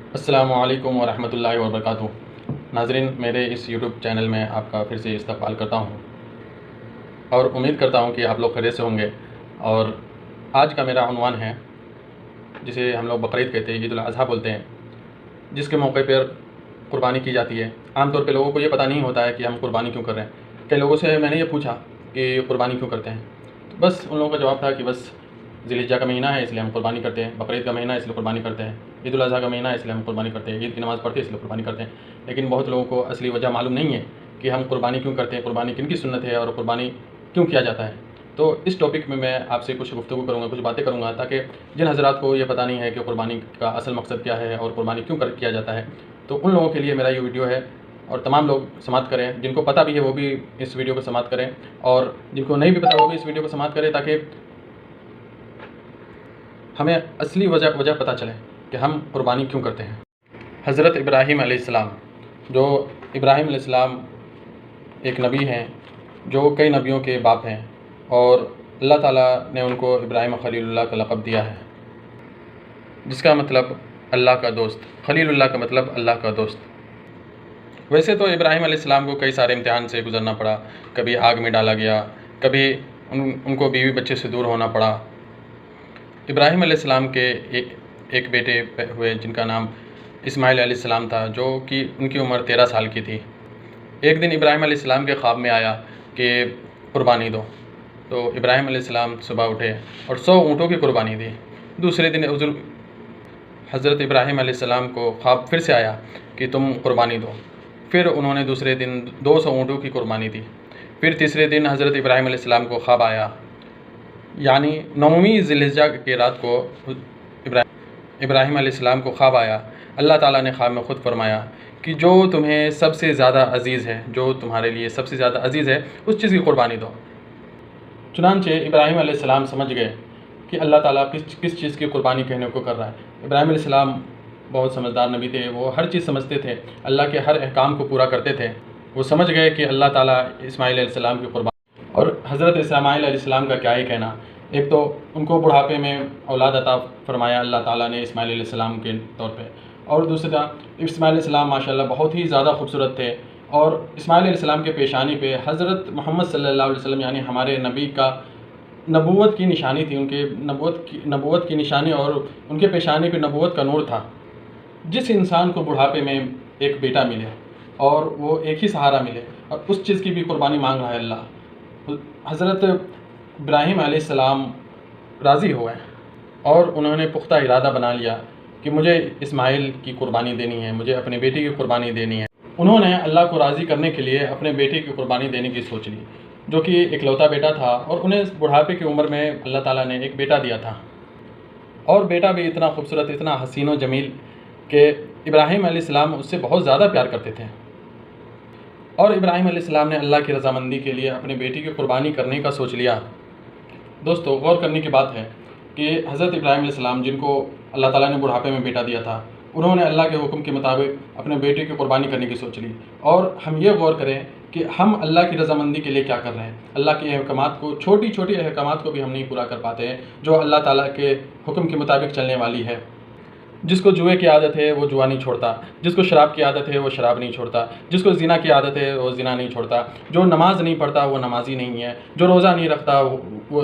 السلام علیکم ورحمۃ اللہ وبرکاتہ۔ ناظرین، میرے اس یوٹیوب چینل میں آپ کا پھر سے استقبال کرتا ہوں اور امید کرتا ہوں کہ آپ لوگ خیریت سے ہوں گے۔ اور آج کا میرا عنوان ہے جسے ہم لوگ بقرعید کہتے ہیں، عید الاضحیٰ بولتے ہیں، جس کے موقع پر قربانی کی جاتی ہے۔ عام طور پہ لوگوں کو یہ پتہ نہیں ہوتا ہے کہ ہم قربانی کیوں کر رہے ہیں۔ کئی لوگوں سے میں نے یہ پوچھا کہ قربانی کیوں کرتے ہیں، تو بس ان لوگوں کا جواب تھا کہ بس ذی الحجہ کا مہینہ ہے اس لیے ہم قربانی کرتے ہیں، بقرعید کا مہینہ ہے اس لیے قربانی کرتے ہیں، عید الاضحیٰ کا مہینہ ہے اس لیے ہم قربانی کرتے ہیں، عید کی نماز پڑھتے ہیں اس لیے قربانی کرتے ہیں۔ لیکن بہت لوگوں کو اصلی وجہ معلوم نہیں ہے کہ ہم قربانی کیوں کرتے ہیں، قربانی کن کی سنت ہے اور قربانی کیوں کیا جاتا ہے۔ تو اس ٹاپک میں آپ سے کچھ گفتگو کروں گا، کچھ باتیں کروں گا، تاکہ جن حضرات کو یہ پتہ نہیں ہے کہ قربانی کا اصل مقصد کیا ہے اور قربانی کیوں کیا جاتا ہے، تو ان لوگوں کے لیے میرا یہ ویڈیو ہے۔ اور تمام لوگ سماعت کریں، جن کو پتہ بھی ہے وہ بھی اس ویڈیو کو سماعت کریں، اور جن کو نہیں بھی پتہ وہ بھی اس ویڈیو کو سماعت کریں، تاکہ ہمیں اصلی وجہ پتہ چلے کہ ہم قربانی کیوں کرتے ہیں۔ حضرت ابراہیم علیہ السلام، جو ابراہیم علیہ السلام ایک نبی ہیں جو کئی نبیوں کے باپ ہیں، اور اللہ تعالیٰ نے ان کو ابراہیم خلیل اللہ کا لقب دیا ہے، جس کا مطلب اللہ کا دوست۔ خلیل اللہ کا مطلب اللہ کا دوست۔ ویسے تو ابراہیم علیہ السلام کو کئی سارے امتحان سے گزرنا پڑا، کبھی آگ میں ڈالا گیا، کبھی ان کو بیوی بچے سے دور ہونا پڑا۔ ابراہیم علیہ السلام کے ایک بیٹے ہوئے جن کا نام اسماعیل علیہ السلام تھا، جو کہ ان کی عمر 13 سال کی تھی۔ ایک دن ابراہیم علیہ السلام کے خواب میں آیا کہ قربانی دو، تو ابراہیم علیہ السلام صبح اٹھے اور 100 اونٹوں کی قربانی دی۔ دوسرے دن حضرت ابراہیم علیہ السلام کو خواب پھر سے آیا کہ تم قربانی دو، پھر انہوں نے دوسرے دن 200 اونٹوں کی قربانی دی۔ پھر تیسرے دن حضرت ابراہیم علیہ السلام کو خواب آیا، یعنی 9ویں ذی الحجہ کی رات کو ابراہیم علیہ السلام کو خواب آیا۔ اللہ تعالیٰ نے خواب میں خود فرمایا کہ جو تمہیں سب سے زیادہ عزیز ہے، جو تمہارے لیے سب سے زیادہ عزیز ہے، اس چیز کی قربانی دو۔ چنانچہ ابراہیم علیہ السلام سمجھ گئے کہ اللہ تعالیٰ کس چیز کی قربانی کہنے کو کر رہا ہے۔ ابراہیم علیہ السلام بہت سمجھدار نبی تھے، وہ ہر چیز سمجھتے تھے، اللہ کے ہر احکام کو پورا کرتے تھے۔ وہ سمجھ گئے کہ اللہ تعالیٰ اسماعیل علیہ السلام کی قربانی، اور حضرت اسماعیل علیہ السلام کا کیا ہی کہنا۔ ایک تو ان کو بڑھاپے میں اولاد عطا فرمایا اللہ تعالیٰ نے اسماعیل علیہ السلام کے طور پہ، اور دوسرا اسماعیل علیہ السلام ماشاءاللہ بہت ہی زیادہ خوبصورت تھے، اور اسماعیل علیہ السلام کے پیشانی پہ حضرت محمد صلی اللہ علیہ وسلم یعنی ہمارے نبی کا نبوت کی نشانی تھی، ان کے نبوت کی نشانی، اور ان کے پیشانی پہ نبوت کا نور تھا۔ جس انسان کو بڑھاپے میں ایک بیٹا ملے اور وہ ایک ہی سہارا ملے، اور اس چیز کی بھی قربانی مانگ رہا ہے اللہ، حضرت ابراہیم علیہ السلام راضی ہوئے اور انہوں نے پختہ ارادہ بنا لیا کہ مجھے اسماعیل کی قربانی دینی ہے، مجھے اپنے بیٹے کی قربانی دینی ہے۔ انہوں نے اللہ کو راضی کرنے کے لیے اپنے بیٹے کی قربانی دینے کی سوچ لی، جو کہ اکلوتا بیٹا تھا، اور انہیں بڑھاپے کی عمر میں اللہ تعالیٰ نے ایک بیٹا دیا تھا، اور بیٹا بھی اتنا خوبصورت، اتنا حسین و جمیل کہ ابراہیم علیہ السلام اس سے بہت زیادہ پیار کرتے تھے۔ اور ابراہیم علیہ السلام نے اللہ کی رضامندی کے لیے اپنے بیٹی کی قربانی کرنے کا سوچ لیا۔ دوستو، غور کرنے کی بات ہے کہ حضرت ابراہیم علیہ السلام، جن کو اللہ تعالیٰ نے بڑھاپے میں بیٹا دیا تھا، انہوں نے اللہ کے حکم کے مطابق اپنے بیٹے کی قربانی کرنے کی سوچ لی۔ اور ہم یہ غور کریں کہ ہم اللہ کی رضامندی کے لیے کیا کر رہے ہیں۔ اللہ کے احکامات کو، چھوٹی چھوٹی احکامات کو بھی ہم نہیں پورا کر پاتے ہیں، جو اللہ تعالیٰ کے حکم کے مطابق چلنے والی ہے۔ جس کو جوئے کی عادت ہے وہ جوا نہیں چھوڑتا، جس کو شراب کی عادت ہے وہ شراب نہیں چھوڑتا، جس کو زنا کی عادت ہے وہ زنا نہیں چھوڑتا، جو نماز نہیں پڑھتا وہ نمازی نہیں ہے، جو روزہ نہیں رکھتا وہ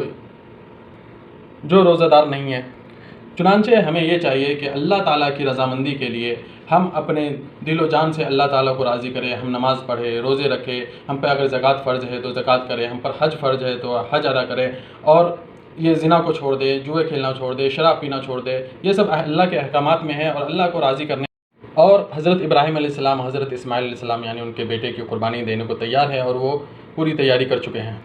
جو روزہ دار نہیں ہے۔ چنانچہ ہمیں یہ چاہیے کہ اللہ تعالیٰ کی رضامندی کے لیے ہم اپنے دل و جان سے اللہ تعالیٰ کو راضی کریں، ہم نماز پڑھیں، روزے رکھیں، ہم پہ اگر زکوٰۃ فرض ہے تو زکوٰۃ کریں، ہم پر حج فرض ہے تو حج ادا کریں، اور یہ زنا کو چھوڑ دے، جوئے کھیلنا چھوڑ دے، شراب پینا چھوڑ دے۔ یہ سب اللہ کے احکامات میں ہیں اور اللہ کو راضی کرنے۔ اور حضرت ابراہیم علیہ السلام حضرت اسماعیل علیہ السلام یعنی ان کے بیٹے کی قربانی دینے کو تیار ہے، اور وہ پوری تیاری کر چکے ہیں۔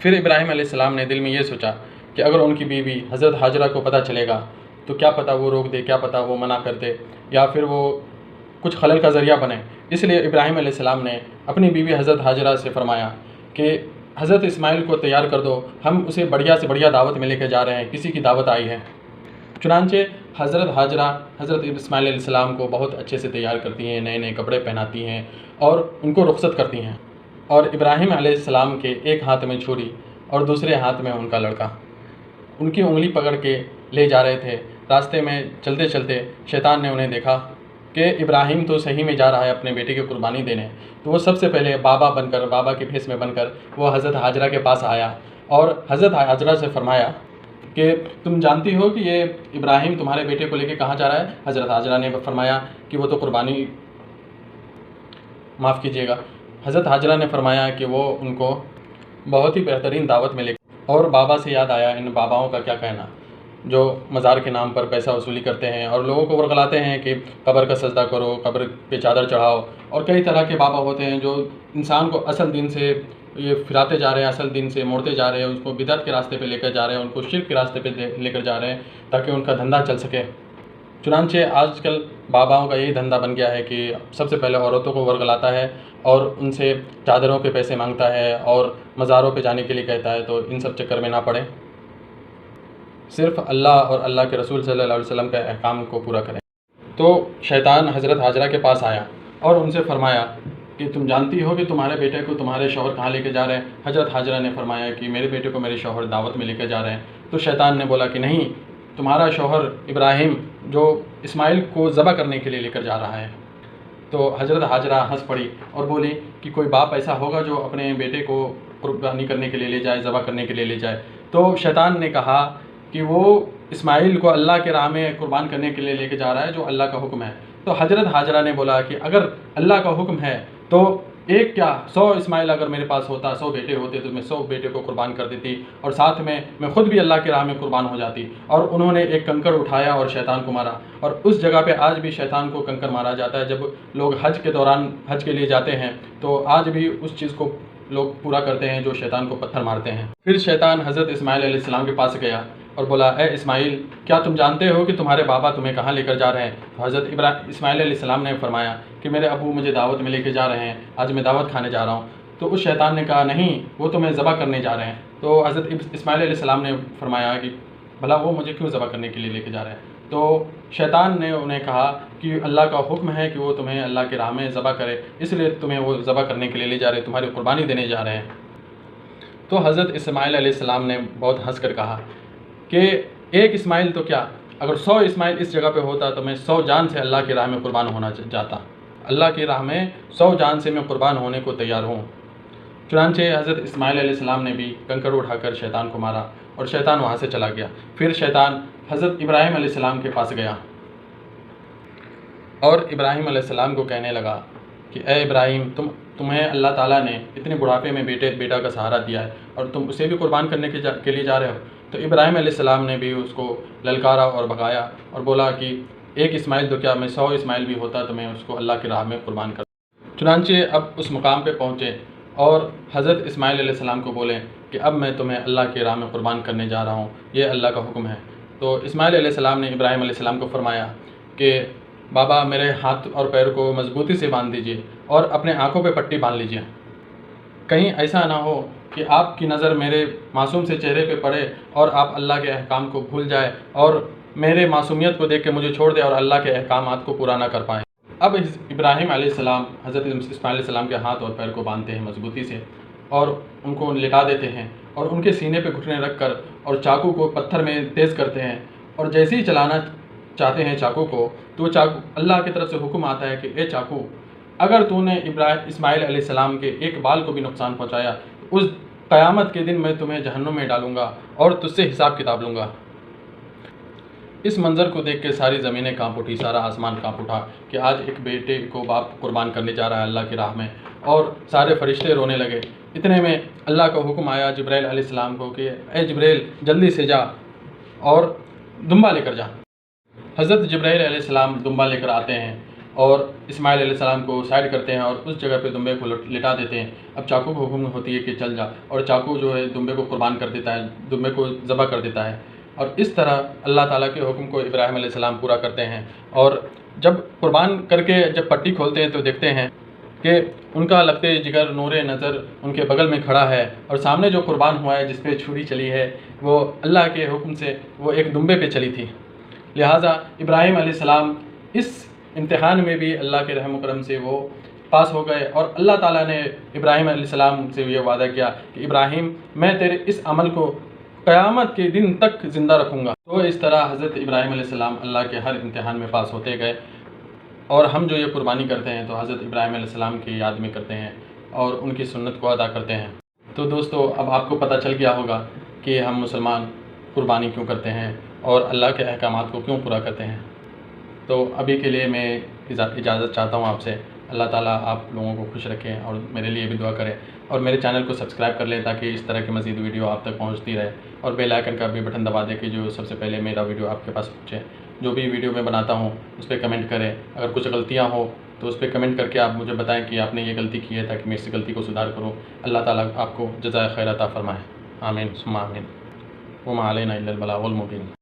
پھر ابراہیم علیہ السلام نے دل میں یہ سوچا کہ اگر ان کی بیوی حضرت ہاجرہ کو پتہ چلے گا تو کیا پتہ وہ روک دے، کیا پتہ وہ منع کر دے، یا پھر وہ کچھ خلل کا ذریعہ بنے۔ اس لیے ابراہیم علیہ السلام نے اپنی بیوی حضرت ہاجرہ سے فرمایا کہ حضرت اسماعیل کو تیار کر دو، ہم اسے بڑھیا سے بڑھیا دعوت میں لے کے جا رہے ہیں، کسی کی دعوت آئی ہے۔ چنانچہ حضرت ہاجرہ حضرت اسماعیل علیہ السلام کو بہت اچھے سے تیار کرتی ہیں، نئے نئے کپڑے پہناتی ہیں اور ان کو رخصت کرتی ہیں، اور ابراہیم علیہ السلام کے ایک ہاتھ میں چھری اور دوسرے ہاتھ میں ان کا لڑکا، ان کی انگلی پکڑ کے لے جا رہے تھے۔ راستے میں چلتے چلتے شیطان نے انہیں دیکھا کہ ابراہیم تو صحیح میں جا رہا ہے اپنے بیٹے کی قربانی دینے، تو وہ سب سے پہلے بابا کی بھیس میں بن کر وہ حضرت حاجرہ کے پاس آیا اور حضرت حاجرہ سے فرمایا کہ تم جانتی ہو کہ یہ ابراہیم تمہارے بیٹے کو لے کے کہاں جا رہا ہے؟ حضرت حاجرہ نے فرمایا کہ وہ تو قربانی، معاف کیجیے گا، حضرت حاجرہ نے فرمایا کہ وہ ان کو بہت ہی بہترین دعوت میں لے، اور بابا سے یاد آیا ان باباؤں کا کیا کہنا جو مزار کے نام پر پیسہ وصولی کرتے ہیں اور لوگوں کو ورغلاتے ہیں کہ قبر کا سجدہ کرو، قبر پہ چادر چڑھاؤ، اور کئی طرح کے بابا ہوتے ہیں جو انسان کو اصل دین سے یہ پھراتے جا رہے ہیں، اصل دین سے موڑتے جا رہے ہیں، اس کو بدعت کے راستے پہ لے کر جا رہے ہیں، ان کو شرک کے راستے پہ لے کر جا رہے ہیں تاکہ ان کا دھندا چل سکے۔ چنانچہ آج کل باباؤں کا یہی دھندا بن گیا ہے کہ سب سے پہلے عورتوں کو ورغلاتا ہے اور ان سے چادروں کے پیسے مانگتا ہے اور مزاروں پہ جانے کے لیے کہتا ہے، تو ان سب چکر میں نہ پڑیں، صرف اللہ اور اللہ کے رسول صلی اللہ علیہ وسلم کے احکام کو پورا کریں۔ تو شیطان حضرت حاجرہ کے پاس آیا اور ان سے فرمایا کہ تم جانتی ہو کہ تمہارے بیٹے کو تمہارے شوہر کہاں لے کے جا رہے ہیں؟ حضرت حاجرہ نے فرمایا کہ میرے بیٹے کو میرے شوہر دعوت میں لے کے جا رہے ہیں۔ تو شیطان نے بولا کہ نہیں، تمہارا شوہر ابراہیم جو اسماعیل کو ذبح کرنے کے لیے لے کر جا رہا ہے۔ تو حضرت حاجرہ ہنس پڑی اور بولی کہ کوئی باپ ایسا ہوگا جو اپنے بیٹے کو قربانی کرنے کے لیے لے جائے، ذبح کرنے کے لیے لے جائے؟ تو شیطان نے کہا کہ وہ اسماعیل کو اللہ کے راہ میں قربان کرنے کے لیے لے کے جا رہا ہے جو اللہ کا حکم ہے۔ تو حضرت حاجرہ نے بولا کہ اگر اللہ کا حکم ہے تو ایک کیا 100 اسماعیل اگر میرے پاس ہوتا، 100 بیٹے ہوتے تو میں 100 بیٹے کو قربان کر دیتی اور ساتھ میں خود بھی اللہ کے راہ میں قربان ہو جاتی۔ اور انہوں نے ایک کنکر اٹھایا اور شیطان کو مارا، اور اس جگہ پہ آج بھی شیطان کو کنکر مارا جاتا ہے۔ جب لوگ حج کے دوران حج کے لیے جاتے ہیں تو آج بھی اس چیز کو لوگ پورا کرتے ہیں جو شیطان کو پتھر مارتے ہیں۔ پھر شیطان حضرت اسماعیل علیہ السلام کے پاس گیا اور بولا اے اسماعیل، کیا تم جانتے ہو کہ تمہارے بابا تمہیں کہاں لے کر جا رہے ہیں؟ تو حضرت اسماعیل علیہ السلام نے فرمایا کہ میرے ابو مجھے دعوت میں لے کے جا رہے ہیں، آج میں دعوت کھانے جا رہا ہوں۔ تو اس شیطان نے کہا نہیں، وہ تمہیں ذبح کرنے جا رہے ہیں۔ تو حضرت اسماعیل علیہ السلام نے فرمایا کہ بھلا وہ مجھے کیوں ذبح کرنے کے لیے لے کے جا رہے ہیں؟ تو شیطان نے انہیں کہا کہ اللہ کا حکم ہے کہ وہ تمہیں اللہ کے راہ میں ذبح کرے، اس لیے تمہیں وہ ذبح کرنے کے لیے لے جا رہے ہیں، تمہاری قربانی دینے جا رہے ہیں۔ تو حضرت اسماعیل علیہ السلام نے بہت ہنس کر کہا کہ ایک اسماعیل تو کیا، اگر 100 اسماعیل اس جگہ پہ ہوتا تو میں 100 جان سے اللہ کی راہ میں قربان ہونا جاتا، اللہ کی راہ میں 100 جان سے میں قربان ہونے کو تیار ہوں۔ چنانچہ حضرت اسماعیل علیہ السلام نے بھی کنکر اٹھا کر شیطان کو مارا اور شیطان وہاں سے چلا گیا۔ پھر شیطان حضرت ابراہیم علیہ السلام کے پاس گیا اور ابراہیم علیہ السلام کو کہنے لگا کہ اے ابراہیم، تمہیں اللہ تعالیٰ نے اتنے بڑھاپے میں بیٹا کا سہارا دیا ہے اور تم اسے بھی قربان کرنے کے لیے جا رہے ہو؟ تو ابراہیم علیہ السلام نے بھی اس کو للکارا اور بھگایا اور بولا کہ ایک اسماعیل تو کیا، میں 100 اسماعیل بھی ہوتا تو میں اس کو اللہ کی راہ میں قربان کرتا۔ چنانچہ اب اس مقام پہ پہنچے اور حضرت اسماعیل علیہ السلام کو بولے کہ اب میں تمہیں اللہ کی راہ میں قربان کرنے جا رہا ہوں، یہ اللہ کا حکم ہے۔ تو اسماعیل علیہ السلام نے ابراہیم علیہ السلام کو فرمایا کہ بابا میرے ہاتھ اور پیر کو مضبوطی سے باندھ دیجیے اور اپنے آنکھوں پہ پٹی باندھ لیجیے، کہیں ایسا نہ ہو کہ آپ کی نظر میرے معصوم سے چہرے پہ پڑے اور آپ اللہ کے احکام کو بھول جائے اور میرے معصومیت کو دیکھ کے مجھے چھوڑ دے اور اللہ کے احکامات کو پورا نہ کر پائیں۔ اب ابراہیم علیہ السلام حضرت اسماعیل علیہ السلام کے ہاتھ اور پیر کو باندھتے ہیں مضبوطی سے اور ان کو لٹا دیتے ہیں اور ان کے سینے پہ گھٹنے رکھ کر اور چاقو کو پتھر میں تیز کرتے ہیں، اور جیسے ہی چلانا چاہتے ہیں چاقو کو تو چاقو اللہ کی طرف سے حکم آتا ہے کہ اے چاقو، اگر تو نے اسماعیل علیہ السلام کے ایک بال کو بھی نقصان پہنچایا تو اس قیامت کے دن میں تمہیں جہنم میں ڈالوں گا اور تجھ سے حساب کتاب لوں گا۔ اس منظر کو دیکھ کے ساری زمینیں کانپ اٹھی، سارا آسمان کانپ اٹھا کہ آج ایک بیٹے کو باپ قربان کرنے جا رہا ہے اللہ کی راہ میں، اور سارے فرشتے رونے لگے۔ اتنے میں اللہ کا حکم آیا جبرائیل علیہ السلام کو کہ اے جبرائیل جلدی سے جا اور دمبا لے کر جا۔ حضرت جبرائیل علیہ السلام دمبا لے کر آتے ہیں اور اسماعیل علیہ السلام کو سائڈ کرتے ہیں اور اس جگہ پہ دمبے کو لٹا دیتے ہیں۔ اب چاقو کو حکم ہوتی ہے کہ چل جا، اور چاقو جو ہے دمبے کو قربان کر دیتا ہے، دمبے کو ذبح کر دیتا ہے، اور اس طرح اللہ تعالیٰ کے حکم کو ابراہیم علیہ السلام پورا کرتے ہیں۔ اور جب قربان کر کے جب پٹی کھولتے ہیں تو دیکھتے ہیں کہ ان کا لگتے جگر نور نظر ان کے بغل میں کھڑا ہے، اور سامنے جو قربان ہوا ہے جس پہ چھری چلی ہے وہ اللہ کے حکم سے وہ ایک دمبے پہ چلی تھی۔ لہٰذا ابراہیم علیہ السلام اس امتحان میں بھی اللہ کے رحم و کرم سے وہ پاس ہو گئے، اور اللہ تعالیٰ نے ابراہیم علیہ السلام سے یہ وعدہ کیا کہ ابراہیم میں تیرے اس عمل کو قیامت کے دن تک زندہ رکھوں گا۔ تو اس طرح حضرت ابراہیم علیہ السلام اللہ کے ہر امتحان میں پاس ہوتے گئے۔ اور ہم جو یہ قربانی کرتے ہیں تو حضرت ابراہیم علیہ السلام کی یاد میں کرتے ہیں اور ان کی سنت کو ادا کرتے ہیں۔ تو دوستو اب آپ کو پتہ چل گیا ہوگا کہ ہم مسلمان قربانی کیوں کرتے ہیں اور اللہ کے احکامات کو کیوں پورا کرتے ہیں۔ تو ابھی کے لیے میں اجازت چاہتا ہوں آپ سے۔ اللہ تعالیٰ آپ لوگوں کو خوش رکھیں اور میرے لیے بھی دعا کریں، اور میرے چینل کو سبسکرائب کر لیں تاکہ اس طرح کی مزید ویڈیو آپ تک پہنچتی رہے، اور بیل آئیکن کا بھی بٹن دبا دیں کہ جو سب سے پہلے میرا ویڈیو آپ کے پاس پہنچے۔ جو بھی ویڈیو میں بناتا ہوں اس پہ کمنٹ کریں، اگر کچھ غلطیاں ہوں تو اس پہ کمنٹ کر کے آپ مجھے بتائیں کہ آپ نے یہ غلطی کی ہے تاکہ میں اس غلطی کو سدھار کروں۔ اللہ تعالیٰ آپ کو جزائے خیر عطا فرمائے۔ آمین ثم آمین۔ وما علینا الا البلاغ المبین۔